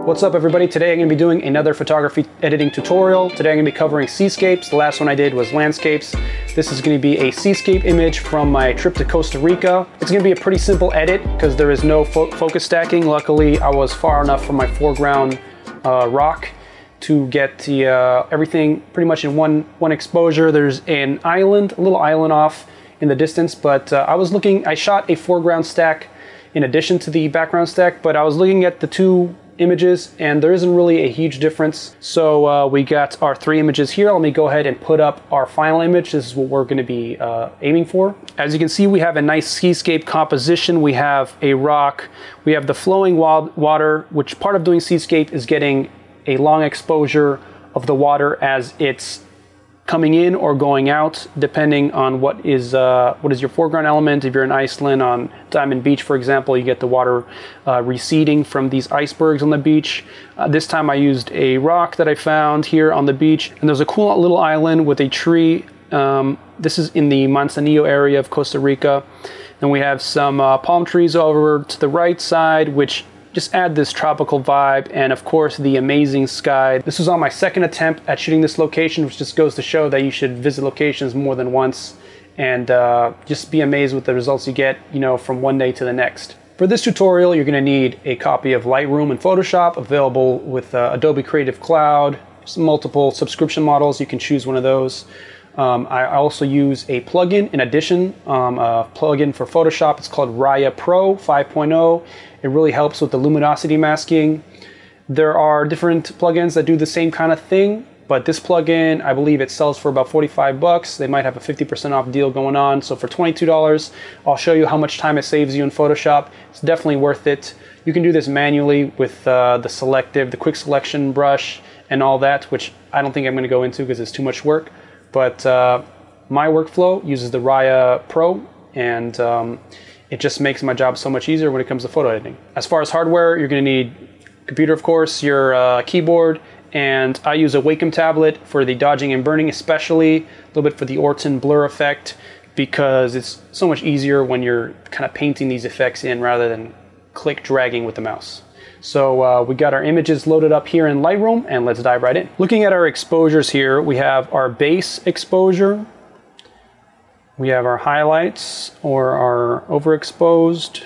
What's up everybody? Today I'm going to be doing another photography editing tutorial. Today I'm going to be covering seascapes. The last one I did was landscapes. This is going to be a seascape image from my trip to Costa Rica. It's going to be a pretty simple edit because there is no focus stacking. Luckily I was far enough from my foreground rock to get the, everything pretty much in one exposure. There's an island, a little island off in the distance, but I shot a foreground stack in addition to the background stack, but I was looking at the two images and there isn't really a huge difference. So we got our three images here. Let me go ahead and put up our final image. This is what we're going to be aiming for. As you can see, we have a nice seascape composition. We have a rock, we have the flowing water, which part of doing seascape is getting a long exposure of the water as it's coming in or going out, depending on what is your foreground element. If you're in Iceland on Diamond Beach, for example, you get the water receding from these icebergs on the beach. This time I used a rock that I found here on the beach, and there's a cool little island with a tree. This is in the Manzanillo area of Costa Rica. And we have some palm trees over to the right side, which just add this tropical vibe, and of course the amazing sky. This was on my second attempt at shooting this location, which just goes to show that you should visit locations more than once and just be amazed with the results you get, you know, from one day to the next. For this tutorial, you're going to need a copy of Lightroom and Photoshop, available with Adobe Creative Cloud. There's multiple subscription models, you can choose one of those. I also use a plugin in addition, a plugin for Photoshop. It's called Raya Pro 5.0. It really helps with the luminosity masking. There are different plugins that do the same kind of thing, but this plugin, I believe it sells for about 45 bucks. They might have a 50% off deal going on. So for $22, I'll show you how much time it saves you in Photoshop. It's definitely worth it. You can do this manually with the quick selection brush and all that, which I don't think I'm going to go into because it's too much work. But my workflow uses the Raya Pro, and it just makes my job so much easier when it comes to photo editing. As far as hardware, you're going to need computer, of course, your keyboard, and I use a Wacom tablet for the dodging and burning, especially a little bit for the Orton Blur effect, because it's so much easier when you're kind of painting these effects in rather than click dragging with the mouse. So we got our images loaded up here in Lightroom, and let's dive right in. Looking at our exposures here, we have our base exposure, we have our highlights or our overexposed,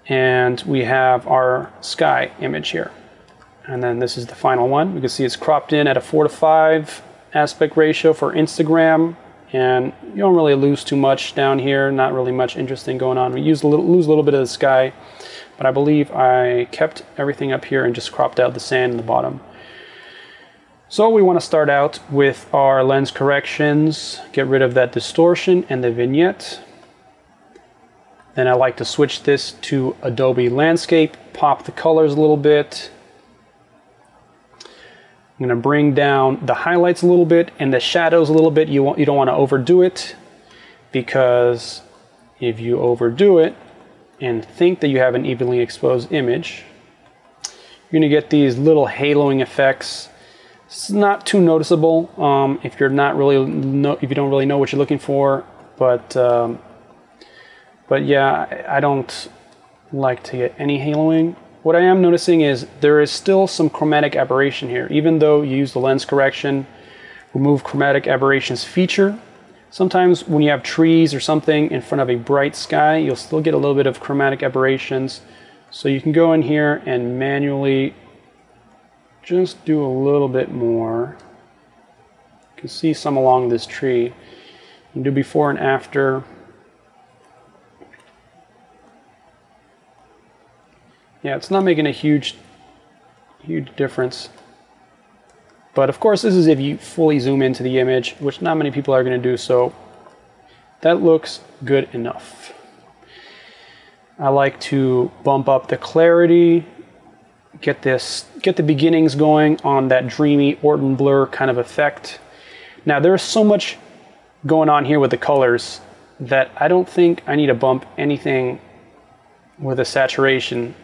and we have our sky image here. And then this is the final one. You can see it's cropped in at a 4:5 aspect ratio for Instagram, and you don't really lose too much down here, not really much interesting going on. We lose a little bit of the sky, but I believe I kept everything up here and just cropped out the sand in the bottom. So we want to start out with our lens corrections, get rid of that distortion and the vignette. Then I like to switch this to Adobe Landscape, pop the colors a little bit. I'm going to bring down the highlights a little bit and the shadows a little bit. You don't want to overdo it, because if you overdo it and think that you have an evenly exposed image, you're going to get these little haloing effects. It's not too noticeable if you don't really know what you're looking for, but yeah, I don't like to get any haloing. What I am noticing is there is still some chromatic aberration here. Even though you use the lens correction, remove chromatic aberrations feature, sometimes when you have trees or something in front of a bright sky, you'll still get a little bit of chromatic aberrations. So you can go in here and manually just do a little bit more. You can see some along this tree. You can do before and after. Yeah, it's not making a huge difference. But of course, this is if you fully zoom into the image, which not many people are going to do, so that looks good enough. I like to bump up the clarity, get the beginnings going on that dreamy Orton Blur kind of effect. Now there's so much going on here with the colors that I don't think I need to bump anything with a saturation,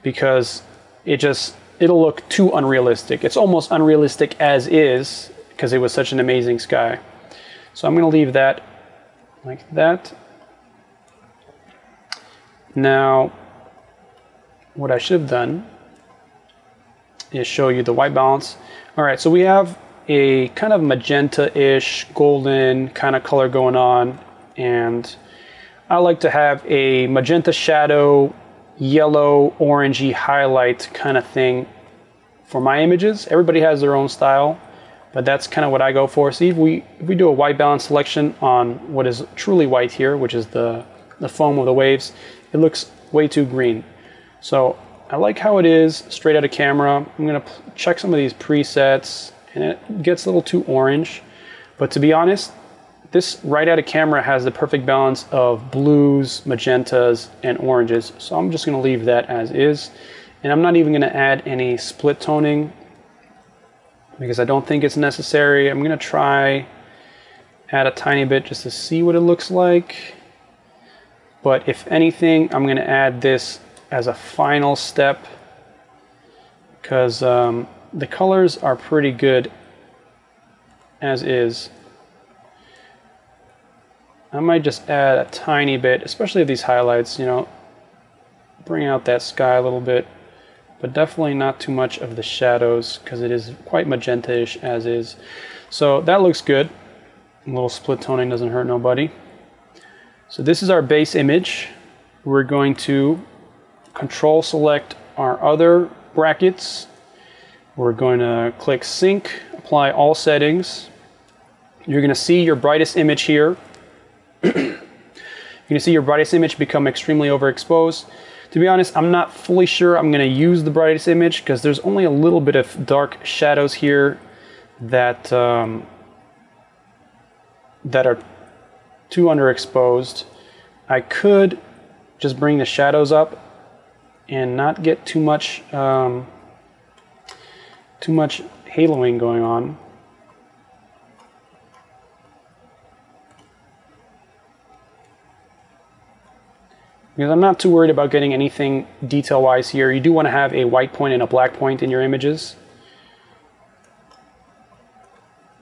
because it'll look too unrealistic. It's almost unrealistic as is, because it was such an amazing sky. So I'm going to leave that like that. Now, what I should have done is show you the white balance. All right, so we have a kind of magenta-ish, golden kind of color going on, and I like to have a magenta shadow, yellow, orangey highlight kind of thing for my images. Everybody has their own style, but that's kind of what I go for. See, if we do a white balance selection on what is truly white here, which is the foam of the waves, it looks way too green. So I like how it is straight out of camera. I'm gonna check some of these presets, and it gets a little too orange. But to be honest, this right out of camera has the perfect balance of blues, magentas, and oranges. So I'm just gonna leave that as is. And I'm not even gonna add any split toning because I don't think it's necessary. I'm gonna try add a tiny bit just to see what it looks like. But if anything, I'm gonna add this as a final step because the colors are pretty good as is. I might just add a tiny bit, especially of these highlights, you know, bring out that sky a little bit, but definitely not too much of the shadows because it is quite magenta-ish as is. So that looks good. A little split toning doesn't hurt nobody. So this is our base image. We're going to control select our other brackets. We're going to click sync, apply all settings. You're going to see your brightest image here. You're going to see your brightest image become extremely overexposed. To be honest, I'm not fully sure I'm going to use the brightest image because there's only a little bit of dark shadows here that that are too underexposed. I could just bring the shadows up and not get too much haloing going on. Because I'm not too worried about getting anything detail-wise here. You do want to have a white point and a black point in your images.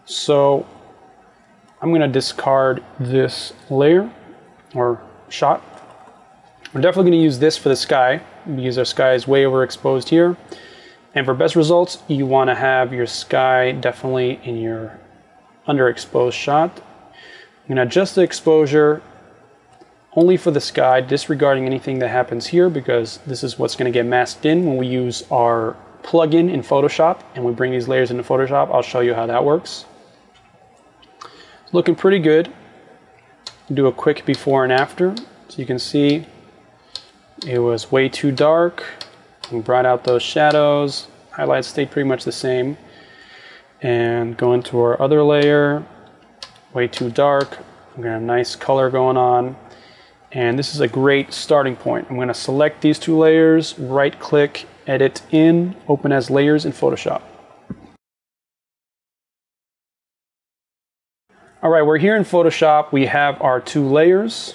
So I'm going to discard this layer or shot. We're definitely going to use this for the sky because our sky is way overexposed here. And for best results, you want to have your sky definitely in your underexposed shot. I'm going to adjust the exposure only for the sky, disregarding anything that happens here because this is what's going to get masked in when we use our plugin in Photoshop and we bring these layers into Photoshop. I'll show you how that works. It's looking pretty good. Do a quick before and after so you can see it was way too dark. We brought out those shadows. Highlights stayed pretty much the same. And go into our other layer. Way too dark. We got a nice color going on. And this is a great starting point. I'm going to select these two layers, right click, edit in, open as layers in Photoshop. All right, we're here in Photoshop. We have our two layers.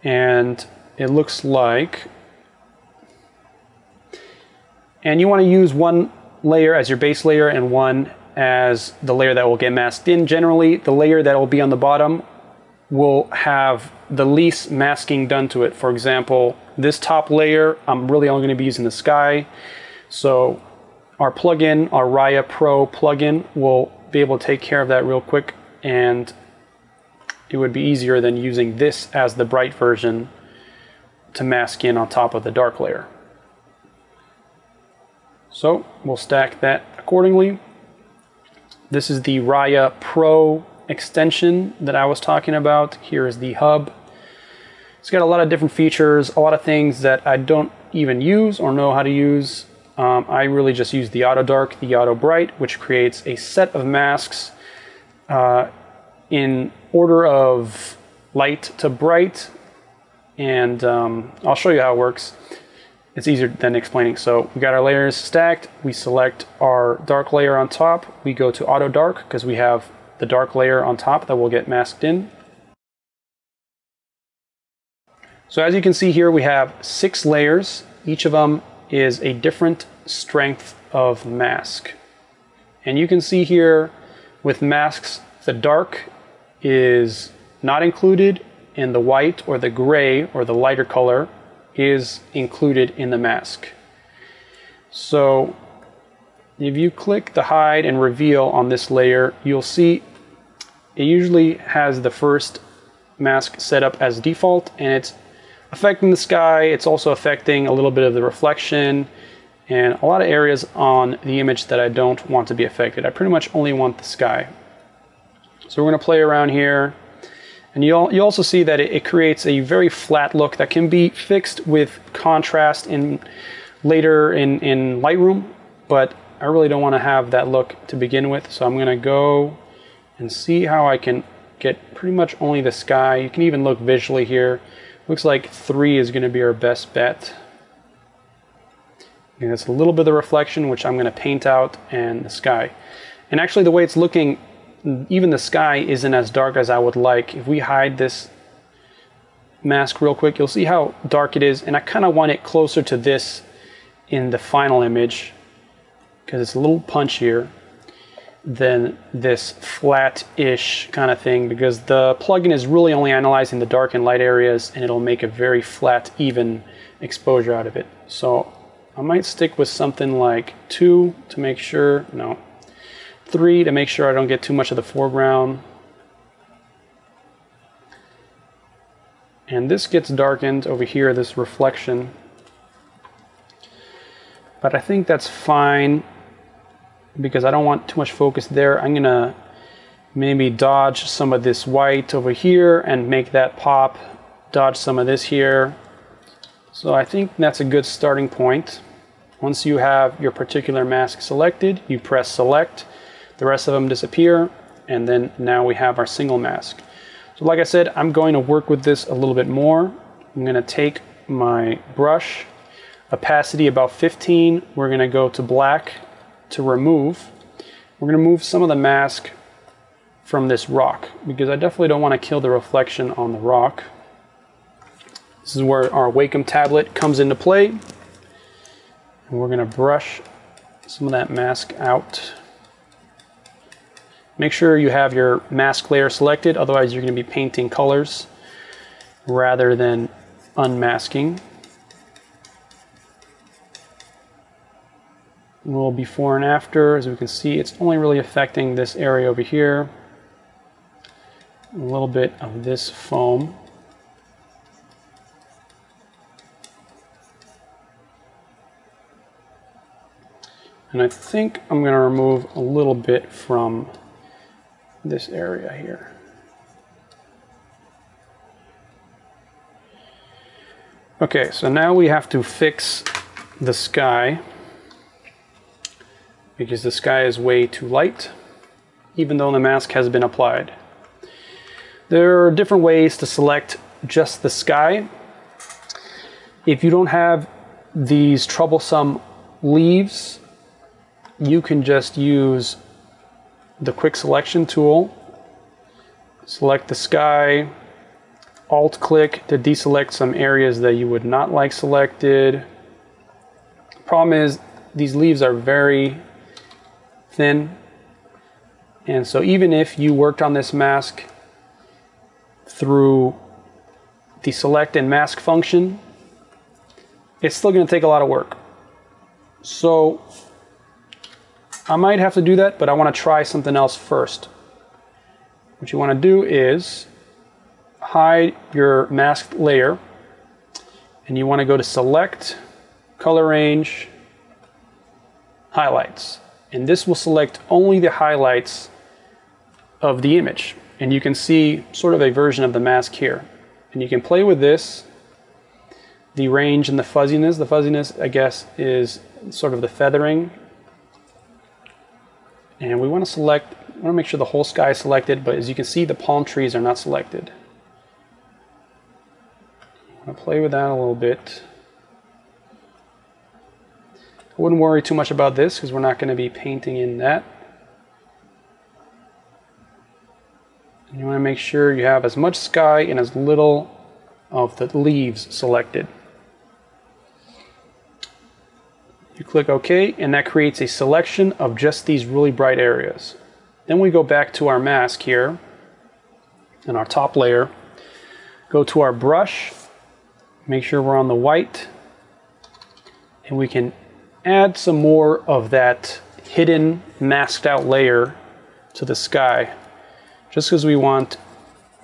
And it looks like, and you want to use one layer as your base layer and one as the layer that will get masked in. Generally, the layer that will be on the bottom will have the least masking done to it. For example, this top layer, I'm really only going to be using the sky. So our plugin, our Raya Pro plugin, will be able to take care of that real quick, and it would be easier than using this as the bright version to mask in on top of the dark layer. So we'll stack that accordingly. This is the Raya Pro extension that I was talking about. Here is the hub. It's got a lot of different features, a lot of things that I don't even use or know how to use. I really just use the auto dark, the auto bright, which creates a set of masks in order of light to bright, and I'll show you how it works. It's easier than explaining. So we got our layers stacked. We select our dark layer on top. We go to auto dark because we have the dark layer on top that will get masked in. So as you can see here, we have 6 layers. Each of them is a different strength of mask. And you can see here with masks, the dark is not included and the white or the gray or the lighter color is included in the mask. So if you click the hide and reveal on this layer, you'll see it usually has the first mask set up as default, and it's affecting the sky. It's also affecting a little bit of the reflection and a lot of areas on the image that I don't want to be affected. I pretty much only want the sky. So we're going to play around here, and you also see that it creates a very flat look that can be fixed with contrast later in Lightroom, but I really don't want to have that look to begin with. So I'm going to go and see how I can get pretty much only the sky. You can even look visually here. Looks like 3 is going to be our best bet. And it's a little bit of the reflection, which I'm going to paint out, and the sky. And actually the way it's looking, even the sky isn't as dark as I would like. If we hide this mask real quick, you'll see how dark it is, and I kind of want it closer to this in the final image because it's a little punchier than this flat-ish kind of thing, because the plugin is really only analyzing the dark and light areas, and it'll make a very flat, even exposure out of it. So I might stick with something like 2 to make sure, no, 3 to make sure I don't get too much of the foreground. And this gets darkened over here, this reflection. But I think that's fine because I don't want too much focus there. I'm gonna maybe dodge some of this white over here and make that pop, dodge some of this here. So I think that's a good starting point. Once you have your particular mask selected, you press select, the rest of them disappear, and then now we have our single mask. So like I said, I'm going to work with this a little bit more. I'm gonna take my brush, opacity about 15, we're gonna go to black to remove. We're gonna move some of the mask from this rock because I definitely don't want to kill the reflection on the rock. This is where our Wacom tablet comes into play. And we're gonna brush some of that mask out. Make sure you have your mask layer selected, otherwise you're gonna be painting colors rather than unmasking. A little before and after, as we can see, it's only really affecting this area over here. A little bit of this foam. And I think I'm going to remove a little bit from this area here. Okay, so now we have to fix the sky, because the sky is way too light, even though the mask has been applied. There are different ways to select just the sky. If you don't have these troublesome leaves, you can just use the quick selection tool. Select the sky, alt click to deselect some areas that you would not like selected. Problem is, these leaves are very thin, and so even if you worked on this mask through the select and mask function, it's still going to take a lot of work. So I might have to do that, but I want to try something else first. What you want to do is hide your masked layer, and you want to go to select, color range, highlights. And this will select only the highlights of the image. And you can see sort of a version of the mask here. And you can play with this, the range and the fuzziness. The fuzziness, I guess, is sort of the feathering. And we want to select, we want to make sure the whole sky is selected, but as you can see, the palm trees are not selected. I'm going to play with that a little bit. I wouldn't worry too much about this because we're not going to be painting in that. And you want to make sure you have as much sky and as little of the leaves selected. You click OK, and that creates a selection of just these really bright areas. Then we go back to our mask here and our top layer. Go to our brush, make sure we're on the white, and we can add some more of that hidden masked out layer to the sky, just because we want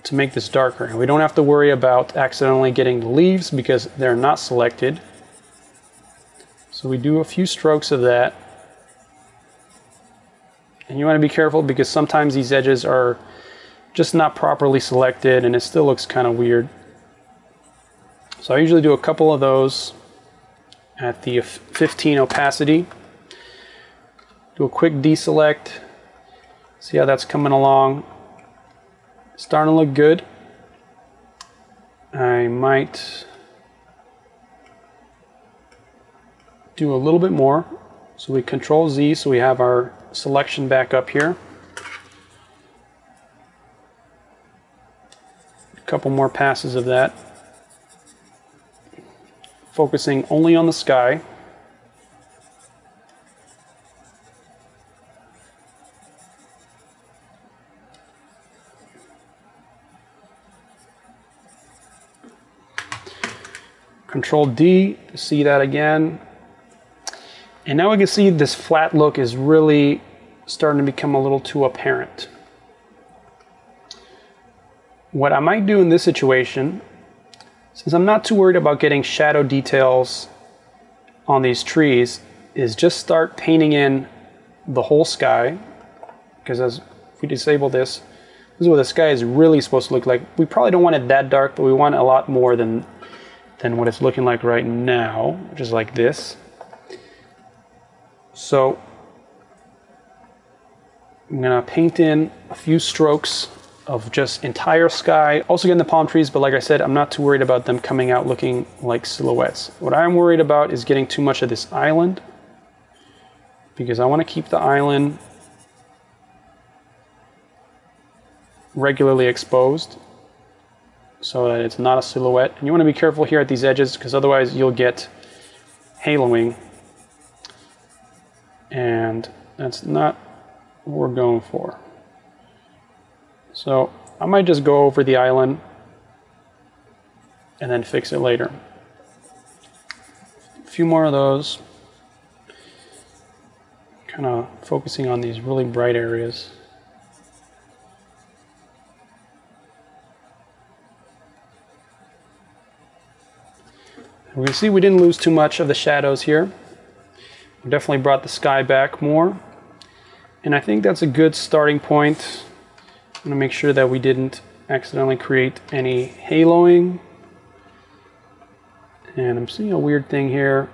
to make this darker. And we don't have to worry about accidentally getting the leaves because they're not selected. So we do a few strokes of that. And you want to be careful because sometimes these edges are just not properly selected and it still looks kind of weird. So I usually do a couple of those at the 15 opacity. Do a quick deselect. See how that's coming along. Starting to look good. I might do a little bit more. So we Control Z so we have our selection back up here. A couple more passes of that. Focusing only on the sky. Control D to see that again. And now we can see this flat look is really starting to become a little too apparent. What I might do in this situation, since I'm not too worried about getting shadow details on these trees, is just start painting in the whole sky. Because as we disable this, this is what the sky is really supposed to look like. We probably don't want it that dark, but we want a lot more than what it's looking like right now, which is like this. So I'm gonna paint in a few strokes of just entire sky. Also getting the palm trees, but like I said, I'm not too worried about them coming out looking like silhouettes. What I'm worried about is getting too much of this island, because I want to keep the island regularly exposed so that it's not a silhouette. And you want to be careful here at these edges because otherwise you'll get haloing. And that's not what we're going for. So I might just go over the island and then fix it later. A few more of those. Kind of focusing on these really bright areas. We can see we didn't lose too much of the shadows here. We definitely brought the sky back more. And I think that's a good starting point. I'm going to make sure that we didn't accidentally create any haloing. And I'm seeing a weird thing here,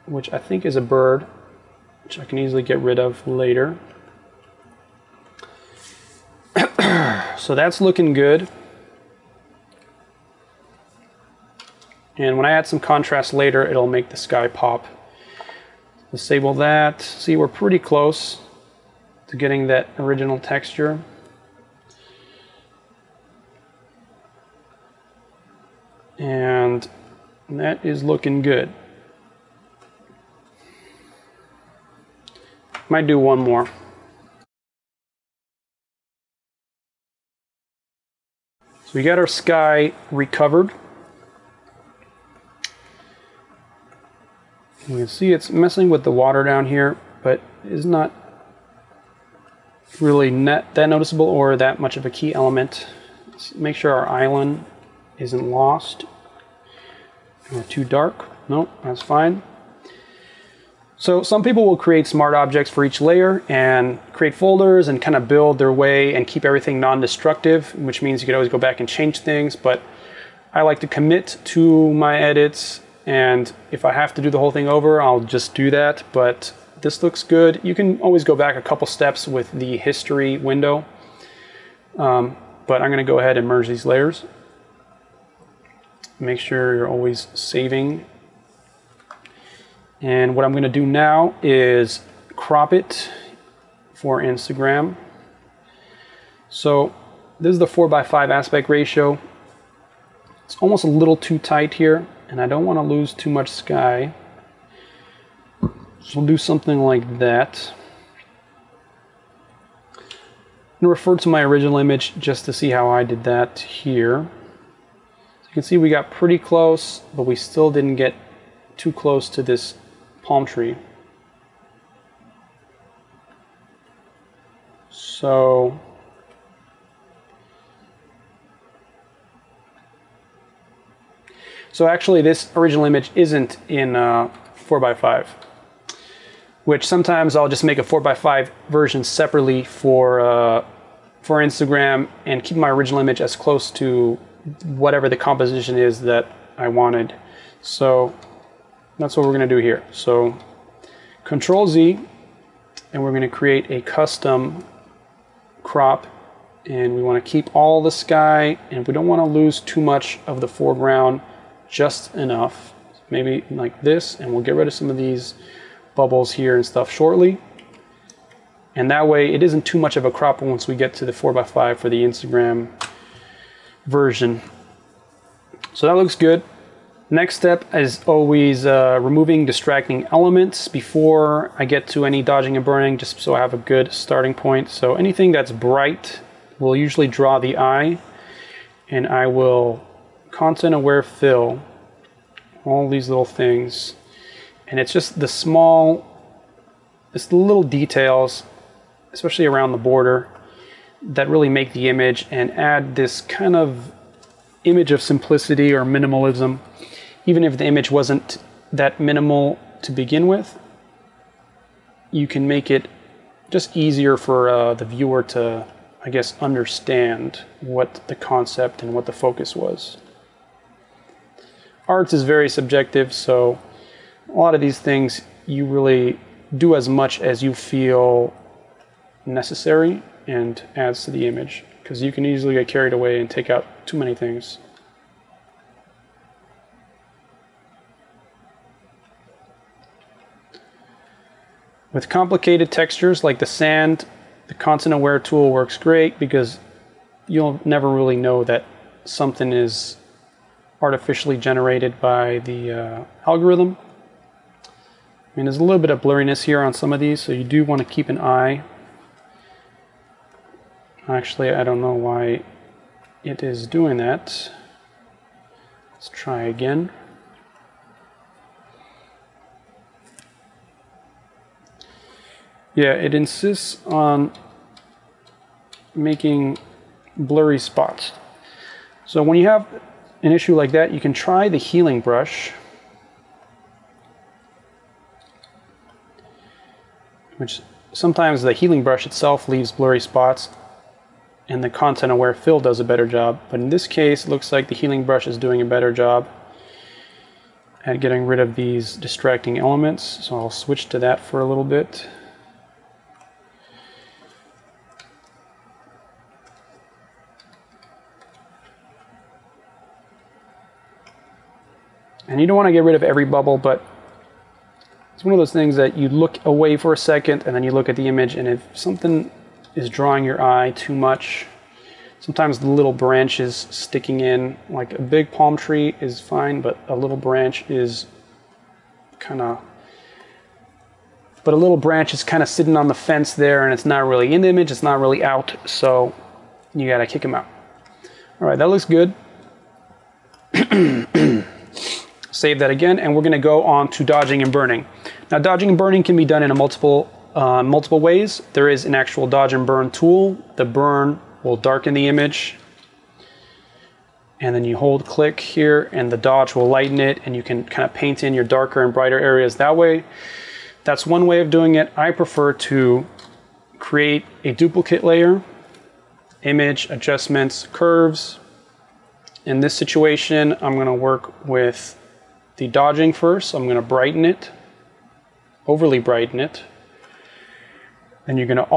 which I think is a bird, which I can easily get rid of later. So that's looking good. And when I add some contrast later, it'll make the sky pop. Disable that. See, we're pretty close to getting that original texture. And that is looking good. Might do one more. So we got our sky recovered. You can see it's messing with the water down here, but it's not really that noticeable or that much of a key element. Let's make sure our island isn't lost or too dark. Nope, that's fine. So some people will create smart objects for each layer and create folders and kind of build their way and keep everything non-destructive, which means you could always go back and change things, but I like to commit to my edits. And if I have to do the whole thing over, I'll just do that. But this looks good. You can always go back a couple steps with the history window. But I'm going to go ahead and merge these layers. Make sure you're always saving. And what I'm going to do now is crop it for Instagram. So this is the 4:5 aspect ratio. It's almost a little too tight here. And I don't want to lose too much sky. So we'll do something like that. I'm going to refer to my original image just to see how I did that here. You can see we got pretty close, but we still didn't get too close to this palm tree. So actually this original image isn't in 4x5, which sometimes I'll just make a 4x5 version separately for Instagram and keep my original image as close to whatever the composition is that I wanted. So that's what we're going to do here. So Control Z, and we're going to create a custom crop, and we want to keep all the sky, and we don't want to lose too much of the foreground, just enough, maybe like this, and we'll get rid of some of these bubbles here and stuff shortly. And that way it isn't too much of a crop once we get to the 4x5 for the Instagram version. So that looks good. Next step is always removing distracting elements before I get to any dodging and burning, just so I have a good starting point. So anything that's bright will usually draw the eye, and I will content aware fill all these little things, and it's just the little details, especially around the border, that really make the image and add this kind of image of simplicity or minimalism. Even if the image wasn't that minimal to begin with, you can make it just easier for the viewer to, I guess, understand what the concept and what the focus was. Art is very subjective, so a lot of these things you really do as much as you feel necessary and adds to the image, because you can easily get carried away and take out too many things. With complicated textures like the sand, the content aware tool works great because you'll never really know that something is artificially generated by the algorithm. I mean, there's a little bit of blurriness here on some of these, so you do want to keep an eye. Actually, I don't know why it is doing that. Let's try again. Yeah, it insists on making blurry spots. So when you have an issue like that, you can try the healing brush, which sometimes the healing brush itself leaves blurry spots and the content aware fill does a better job. But in this case, it looks like the healing brush is doing a better job at getting rid of these distracting elements. So I'll switch to that for a little bit. And you don't want to get rid of every bubble, but it's one of those things that you look away for a second and then you look at the image, and if something is drawing your eye too much, sometimes the little branches sticking in, like a big palm tree is fine, but a little branch is kind of sitting on the fence there, and it's not really in the image, it's not really out, so you gotta kick them out. All right, that looks good. Save that again, and we're going to go on to dodging and burning. Now, dodging and burning can be done in multiple ways. There is an actual dodge and burn tool. The burn will darken the image, and then you hold click here, and the dodge will lighten it, and you can kind of paint in your darker and brighter areas that way. That's one way of doing it. I prefer to create a duplicate layer, image, adjustments, curves. In this situation, I'm going to work with the dodging first. I'm going to brighten it, overly brighten it. Then you're going to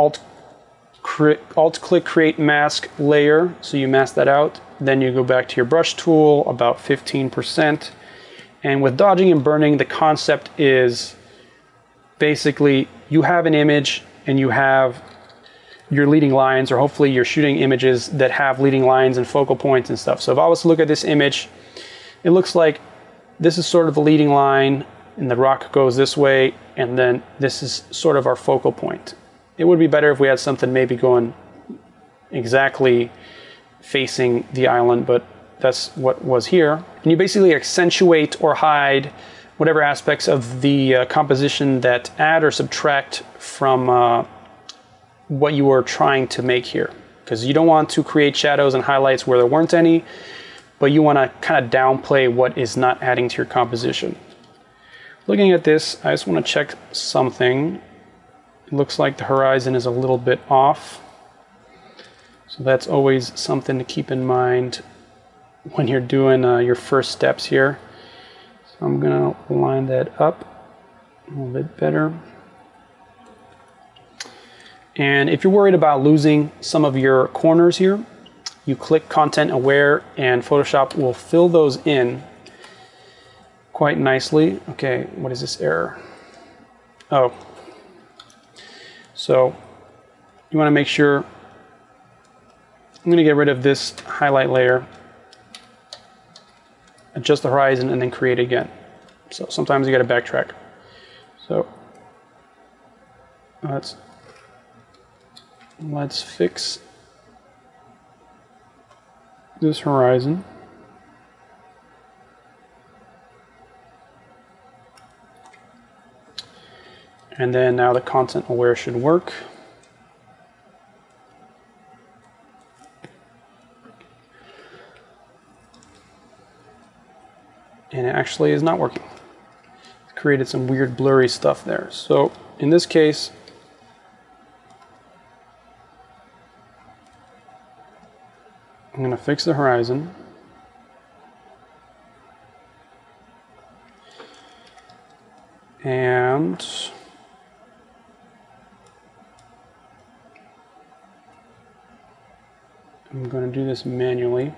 alt-click create mask layer, so you mask that out. Then you go back to your brush tool, about 15%. And with dodging and burning, the concept is basically you have an image and you have your leading lines, or hopefully you're shooting images that have leading lines and focal points and stuff. So if I was to look at this image, it looks like this is sort of the leading line, and the rock goes this way, and then this is sort of our focal point. It would be better if we had something maybe going exactly facing the island, but that's what was here. And you basically accentuate or hide whatever aspects of the composition that add or subtract from what you were trying to make here. Because you don't want to create shadows and highlights where there weren't any, but you want to kind of downplay what is not adding to your composition. Looking at this, I just want to check something. It looks like the horizon is a little bit off. So that's always something to keep in mind when you're doing your first steps here. So I'm going to line that up a little bit better. And if you're worried about losing some of your corners here, you click Content Aware and Photoshop will fill those in quite nicely. Okay, what is this error? Oh. So you want to make sure, I'm going to get rid of this highlight layer, adjust the horizon, and then create again. So sometimes you got to backtrack. So let's fix this horizon. And then now the Content Aware should work. And it actually is not working. It created some weird blurry stuff there. So in this case, I'm going to fix the horizon. And I'm going to do this manually.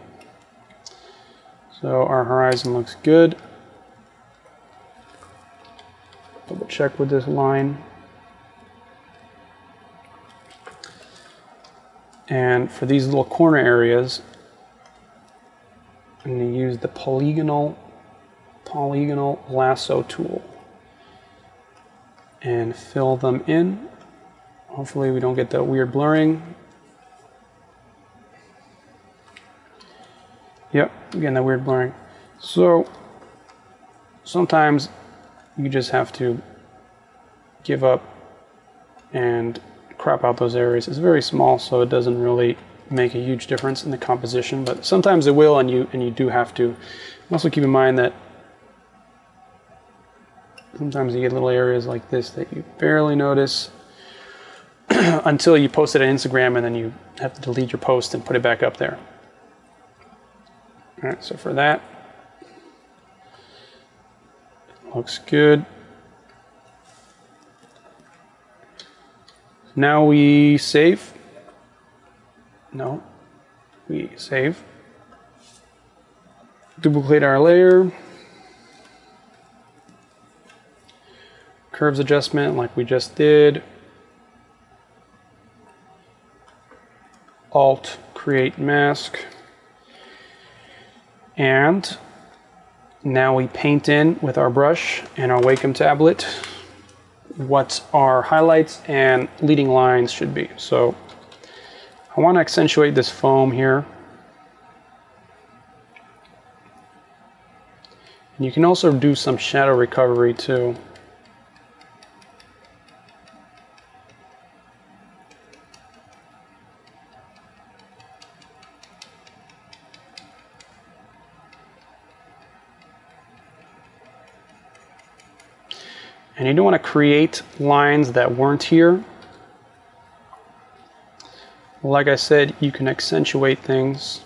So our horizon looks good. Double check with this line. And for these little corner areas, I'm going to use the polygonal lasso tool and fill them in. Hopefully we don't get that weird blurring. Yep, again, that weird blurring. So sometimes you just have to give up and crop out those areas. It's very small, so it doesn't really make a huge difference in the composition, but sometimes it will, and you do have to. Also keep in mind that sometimes you get little areas like this that you barely notice until you post it on Instagram, and then you have to delete your post and put it back up there. All right, so for that, looks good. Now we save. No, we save. Duplicate our layer. Curves adjustment like we just did. Alt, create mask. And now we paint in with our brush and our Wacom tablet what our highlights and leading lines should be. So I want to accentuate this foam here. And you can also do some shadow recovery too. And you don't want to create lines that weren't here. Like I said, you can accentuate things.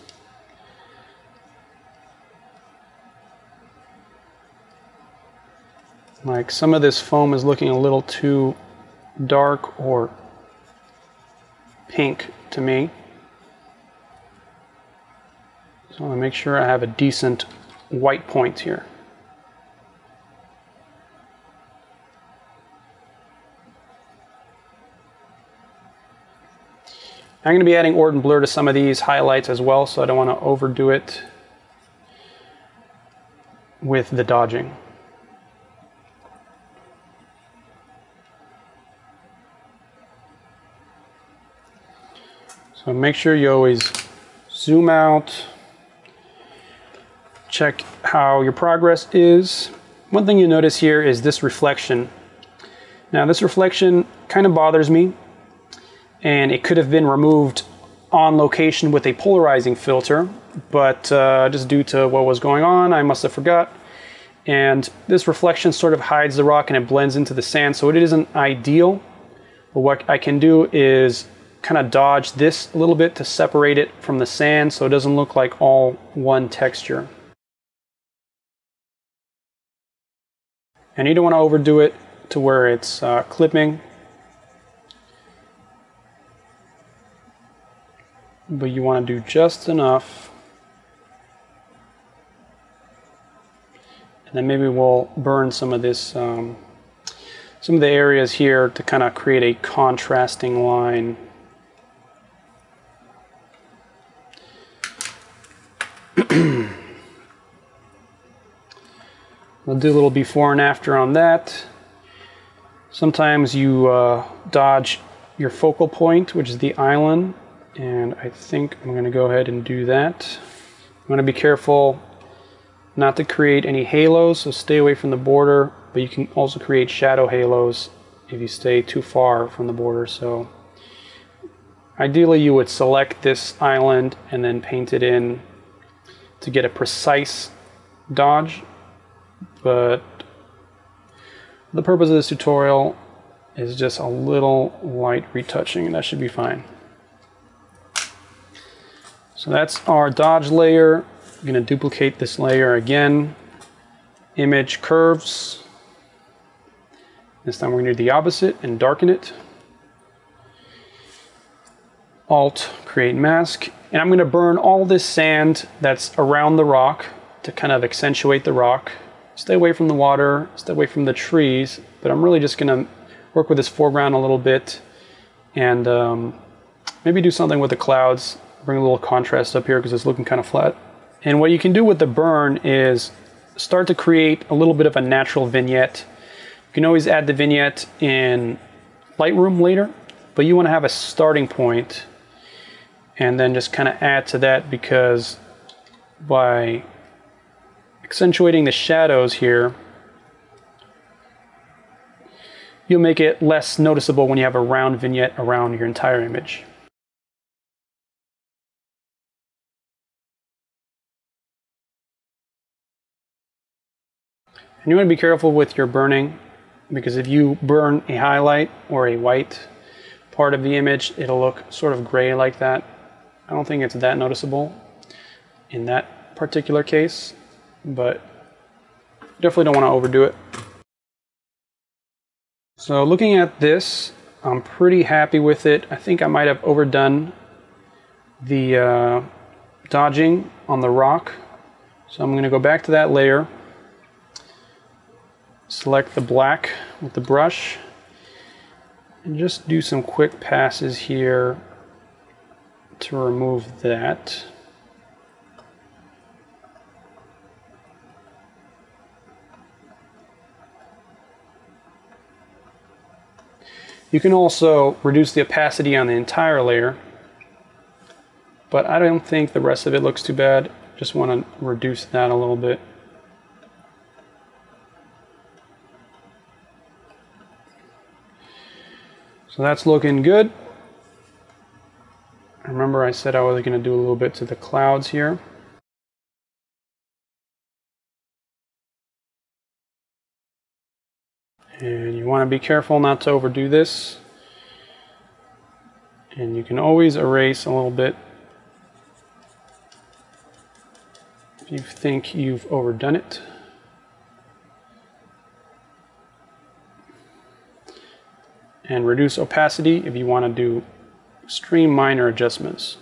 Like some of this foam is looking a little too dark or pink to me. So I want to make sure I have a decent white point here. I'm going to be adding Orton Blur to some of these highlights as well, so I don't want to overdo it with the dodging. So make sure you always zoom out check how your progress is. One thing you notice here is this reflection. Now this reflection kind of bothers me, and it could have been removed on location with a polarizing filter, but just due to what was going on, I must have forgot. And this reflection sort of hides the rock and it blends into the sand, so it isn't ideal. But what I can do is kind of dodge this a little bit to separate it from the sand so it doesn't look like all one texture. And you don't want to overdo it to where it's clipping, but you want to do just enough. And then maybe we'll burn some of this, some of the areas here to kind of create a contrasting line. We'll do a little before and after on that. Sometimes you dodge your focal point, which is the island, and I think I'm going to go ahead and do that. I'm going to be careful not to create any halos, so stay away from the border, but you can also create shadow halos if you stay too far from the border. So ideally you would select this island and then paint it in to get a precise dodge, but the purpose of this tutorial is just a little light retouching, and that should be fine. So that's our dodge layer. I'm going to duplicate this layer again. Image curves. This time we're going to do the opposite and darken it. Alt, create mask. And I'm going to burn all this sand that's around the rock to kind of accentuate the rock. Stay away from the water, stay away from the trees, but I'm really just going to work with this foreground a little bit and maybe do something with the clouds. Bring a little contrast up here because it's looking kind of flat. And what you can do with the burn is start to create a little bit of a natural vignette. You can always add the vignette in Lightroom later, but you want to have a starting point and then just kind of add to that, because by accentuating the shadows here, you'll make it less noticeable when you have a round vignette around your entire image. And you want to be careful with your burning, because if you burn a highlight or a white part of the image, it'll look sort of gray like that. I don't think it's that noticeable in that particular case, but definitely don't want to overdo it. So looking at this, I'm pretty happy with it. I think I might have overdone the dodging on the rock. So I'm going to go back to that layer, select the black with the brush, and just do some quick passes here to remove that. You can also reduce the opacity on the entire layer, but I don't think the rest of it looks too bad. Just want to reduce that a little bit. So that's looking good. Remember, I said I was going to do a little bit to the clouds here. And you want to be careful not to overdo this. And you can always erase a little bit if you think you've overdone it. And reduce opacity if you want to do extreme minor adjustments.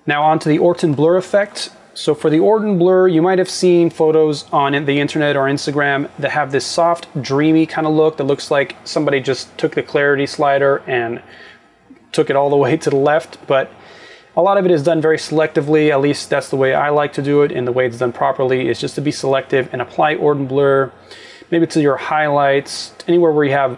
Now onto the Orton Blur effect. So for the Orton Blur, you might have seen photos on the internet or Instagram that have this soft, dreamy kind of look that looks like somebody just took the clarity slider and took it all the way to the left, but a lot of it is done very selectively. At least that's the way I like to do it, and the way it's done properly is just to be selective and apply Orton Blur, maybe to your highlights, anywhere where you have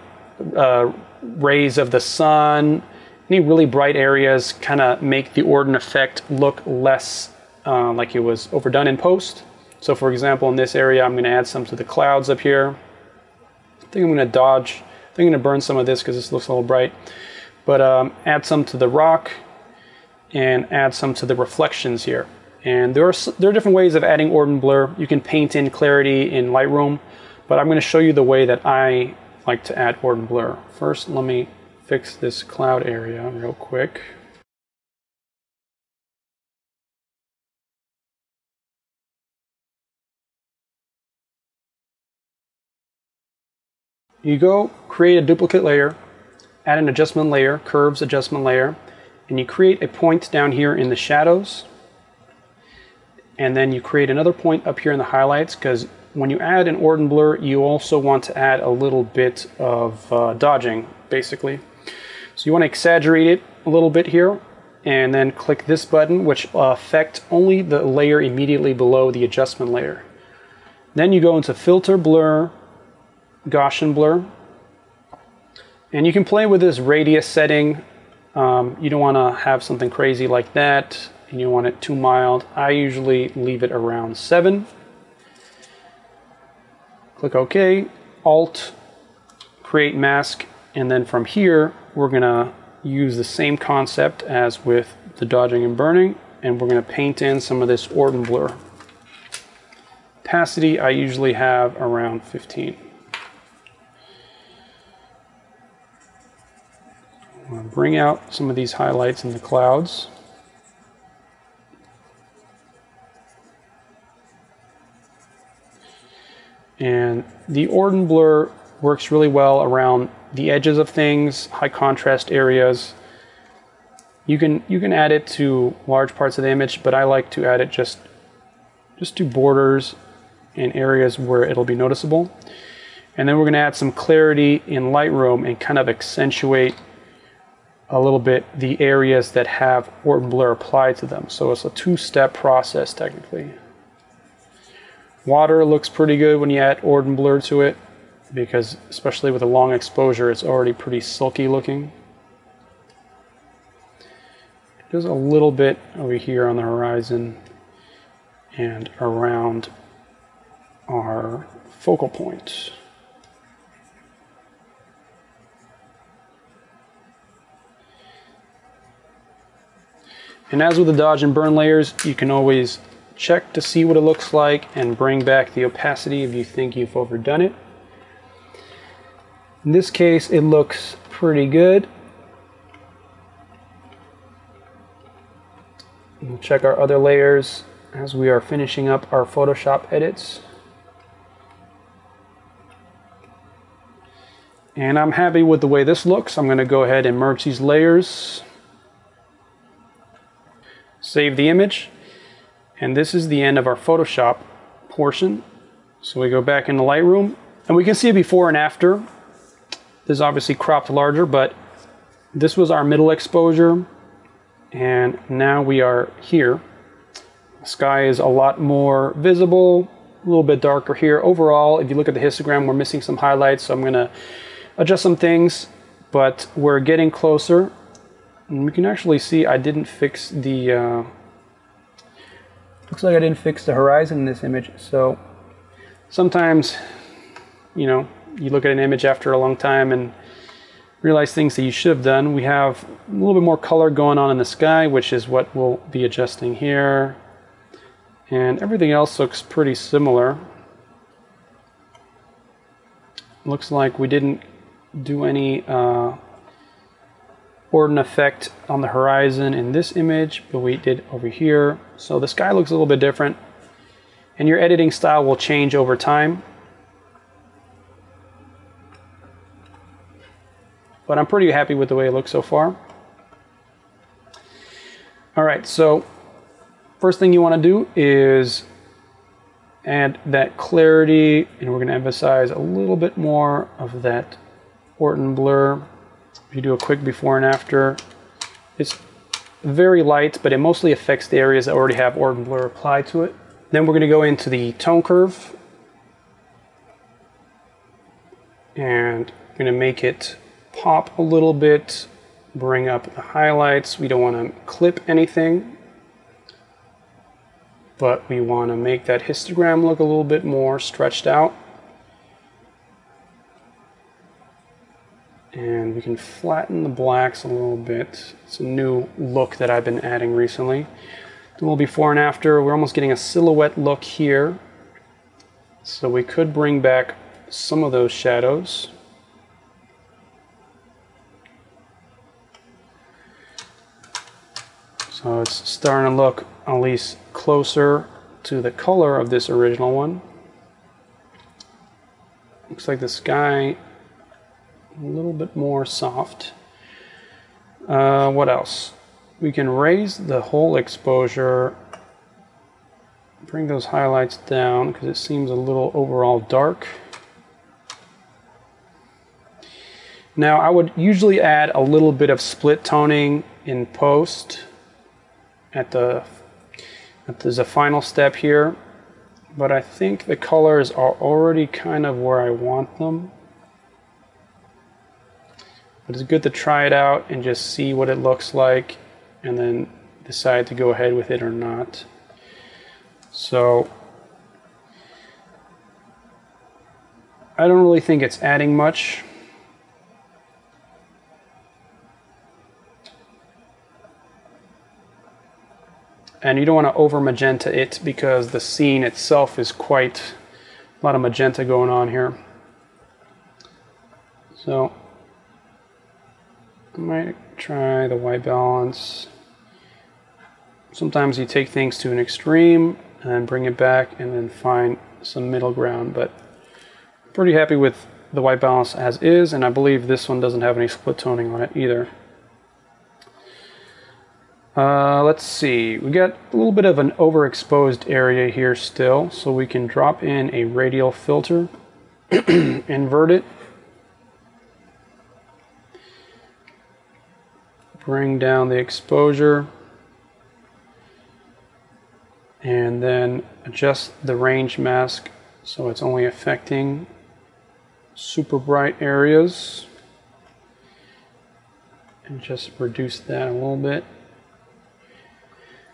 rays of the sun any really bright areas kind of make the Orton effect look less like it was overdone in post. So for example, in this area, I'm going to add some to the clouds up here. I think I'm going to dodge. I think I'm going to burn some of this because this looks a little bright. But add some to the rock and add some to the reflections here. And there are different ways of adding Orton Blur. You can paint in clarity in Lightroom, but I'm going to show you the way that I like to add Orton Blur. First, let me fix this cloud area real quick. You go create a duplicate layer, add an adjustment layer, curves adjustment layer, and you create a point down here in the shadows. And then you create another point up here in the highlights, because when you add an Orton Blur, you also want to add a little bit of dodging, basically. So you want to exaggerate it a little bit here, and then click this button, which will affect only the layer immediately below the adjustment layer. Then you go into Filter, Blur, Gaussian Blur, and you can play with this radius setting. You don't want to have something crazy like that, and you want it too mild. I usually leave it around 7. Click OK, Alt, create mask, and then from here we're going to use the same concept as with the dodging and burning, and we're going to paint in some of this Orton Blur. Opacity I usually have around 15. I'm going to bring out some of these highlights in the clouds. And the Orton Blur works really well around the edges of things, high contrast areas. You can add it to large parts of the image, but I like to add it just to borders and areas where it'll be noticeable. And then we're going to add some clarity in Lightroom and kind of accentuate a little bit the areas that have Orton Blur applied to them. So it's a two-step process technically. Water looks pretty good when you add Orton Blur to it, because especially with a long exposure, it's already pretty silky looking. There's a little bit over here on the horizon and around our focal point. And as with the dodge and burn layers, you can always check to see what it looks like and bring back the opacity if you think you've overdone it. In this case, it looks pretty good. We'll check our other layers as we are finishing up our Photoshop edits. And I'm happy with the way this looks. I'm going to go ahead and merge these layers. Save the image. And this is the end of our Photoshop portion. So we go back into Lightroom, and we can see a before and after. This is obviously cropped larger, but this was our middle exposure, and now we are here. The sky is a lot more visible, a little bit darker here. Overall, if you look at the histogram, we're missing some highlights, so I'm going to adjust some things, but we're getting closer. And we can actually see I didn't fix the looks like I didn't fix the horizon in this image. So sometimes, you know, you look at an image after a long time and realize things that you should have done. We have a little bit more color going on in the sky, which is what we'll be adjusting here. And everything else looks pretty similar. Looks like we didn't do any Orton effect on the horizon in this image, but we did over here. So the sky looks a little bit different, and your editing style will change over time. But I'm pretty happy with the way it looks so far. All right, so first thing you want to do is add that clarity, and we're going to emphasize a little bit more of that Orton Blur. If you do a quick before and after, it's very light, but it mostly affects the areas that already have Orton Blur applied to it. Then we're going to go into the tone curve, and I'm going to make it pop a little bit bring up the highlights. We don't want to clip anything, but we want to make that histogram look a little bit more stretched out. And we can flatten the blacks a little bit. It's a new look that I've been adding recently. Do a little before and after. We're almost getting a silhouette look here. So we could bring back some of those shadows. So it's starting to look at least closer to the color of this original one. Looks like the sky a little bit more soft. What else? We can raise the whole exposure, bring those highlights down because it seems a little overall dark. Now I would usually add a little bit of split toning in post there's a final step here, but I think the colors are already kind of where I want them. But it's good to try it out and just see what it looks like and then decide to go ahead with it or not. So I don't really think it's adding much. And you don't want to over magenta it because the scene itself is quite a lot of magenta going on here. So I might try the white balance. Sometimes you take things to an extreme and then bring it back and then find some middle ground, but I'm pretty happy with the white balance as is, and I believe this one doesn't have any split toning on it either. Let's see, we got a little bit of an overexposed area here still, so we can drop in a radial filter, invert it, bring down the exposure, and then adjust the range mask so it's only affecting super bright areas, and just reduce that a little bit,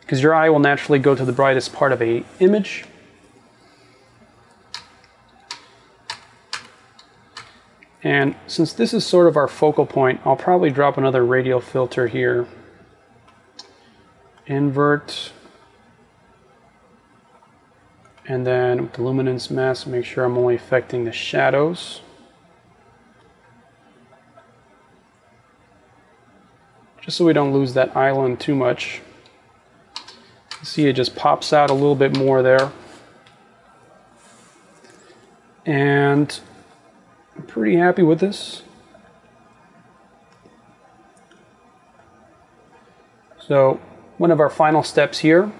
because your eye will naturally go to the brightest part of an image. And since this is sort of our focal point, I'll probably drop another radial filter here. Invert. And then with the luminance mask, make sure I'm only affecting the shadows. Just so we don't lose that island too much. See, it just pops out a little bit more there. And I'm pretty happy with this. So one of our final steps here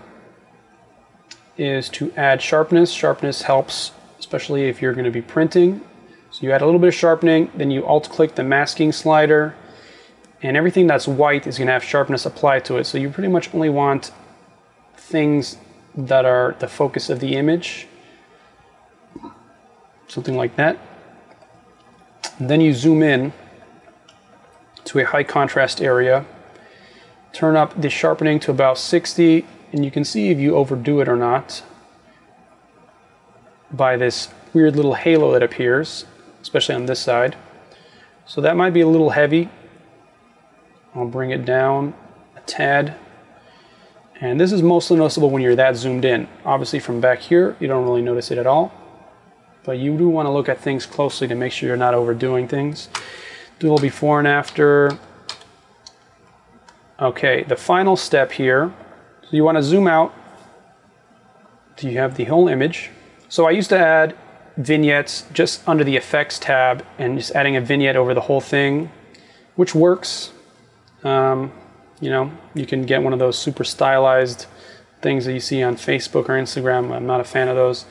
is to add sharpness. Sharpness helps, especially if you're going to be printing. So you add a little bit of sharpening, then you alt-click the masking slider, and everything that's white is going to have sharpness applied to it. So you pretty much only want things that are the focus of the image. Something like that. And then you zoom in to a high contrast area, turn up the sharpening to about 60, and you can see if you overdo it or not by this weird little halo that appears, especially on this side. So that might be a little heavy. I'll bring it down a tad. And this is mostly noticeable when you're that zoomed in. Obviously from back here, you don't really notice it at all. But you do want to look at things closely to make sure you're not overdoing things. Do a little before and after. Okay, the final step here. So you want to zoom out. Do you have the whole image? So I used to add vignettes just under the effects tab and just adding a vignette over the whole thing, which works. You know, you can get one of those super stylized things that you see on Facebook or Instagram. I'm not a fan of those.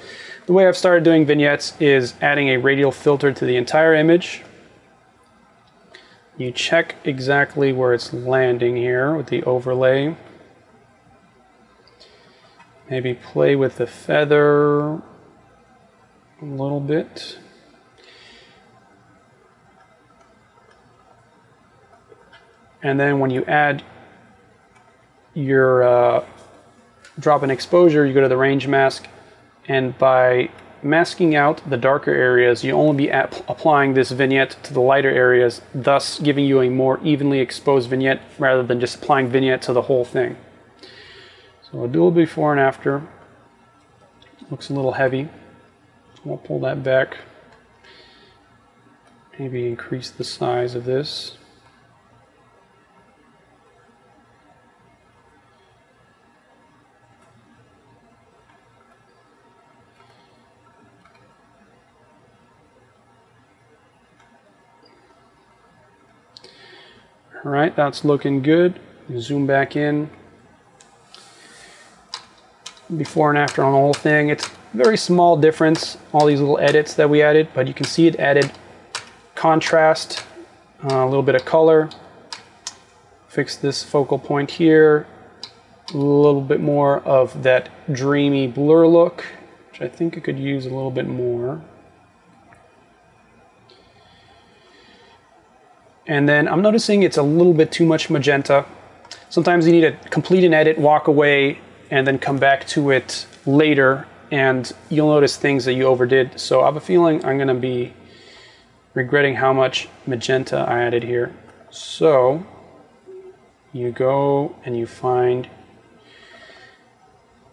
The way I've started doing vignettes is adding a radial filter to the entire image. You check exactly where it's landing here with the overlay. Maybe play with the feather a little bit. And then when you add your drop in exposure, you go to the range mask, and by masking out the darker areas, you only be applying this vignette to the lighter areas, thus giving you a more evenly exposed vignette rather than just applying vignette to the whole thing. So I'll do a before and after. Looks a little heavy. So I'll pull that back. Maybe increase the size of this. All right, that's looking good. Zoom back in. Before and after on the whole thing. It's a very small difference, all these little edits that we added, but you can see it added contrast, a little bit of color. Fix this focal point here. A little bit more of that dreamy blur look, which I think I could use a little bit more. And then I'm noticing it's a little bit too much magenta. Sometimes you need to complete an edit, walk away, and then come back to it later, and you'll notice things that you overdid. So I have a feeling I'm gonna be regretting how much magenta I added here. So you go and you find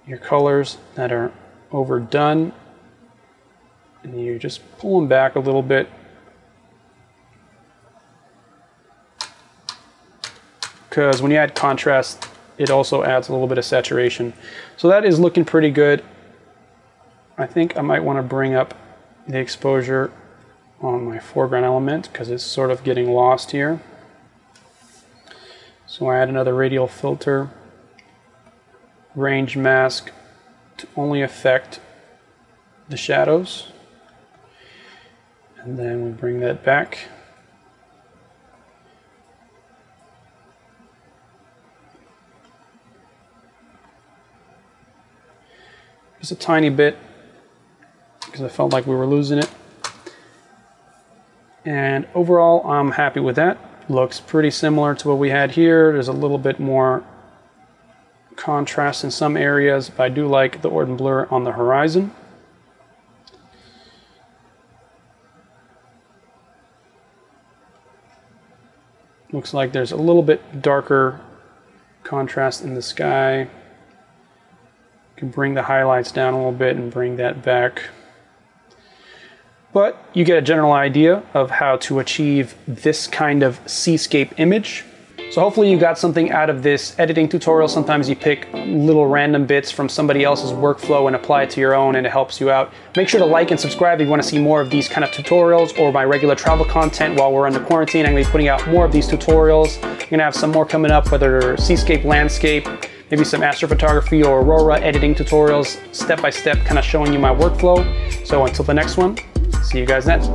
your colors that are overdone, and you just pull them back a little bit. Because when you add contrast, it also adds a little bit of saturation. So that is looking pretty good. I think I might want to bring up the exposure on my foreground element because it's sort of getting lost here. So I add another radial filter, range mask to only affect the shadows. And then we bring that back. Just a tiny bit, because I felt like we were losing it. And overall, I'm happy with that. Looks pretty similar to what we had here. There's a little bit more contrast in some areas, but I do like the Orton Blur on the horizon. Looks like there's a little bit darker contrast in the sky. Can bring the highlights down a little bit and bring that back. But you get a general idea of how to achieve this kind of seascape image. So hopefully you got something out of this editing tutorial. Sometimes you pick little random bits from somebody else's workflow and apply it to your own, and it helps you out. Make sure to like and subscribe if you want to see more of these kind of tutorials or my regular travel content while we're under quarantine. I'm going to be putting out more of these tutorials. I'm going to have some more coming up, whether they're seascape, landscape, maybe some astrophotography or aurora editing tutorials, step by step, kind of showing you my workflow. So until the next one, see you guys next.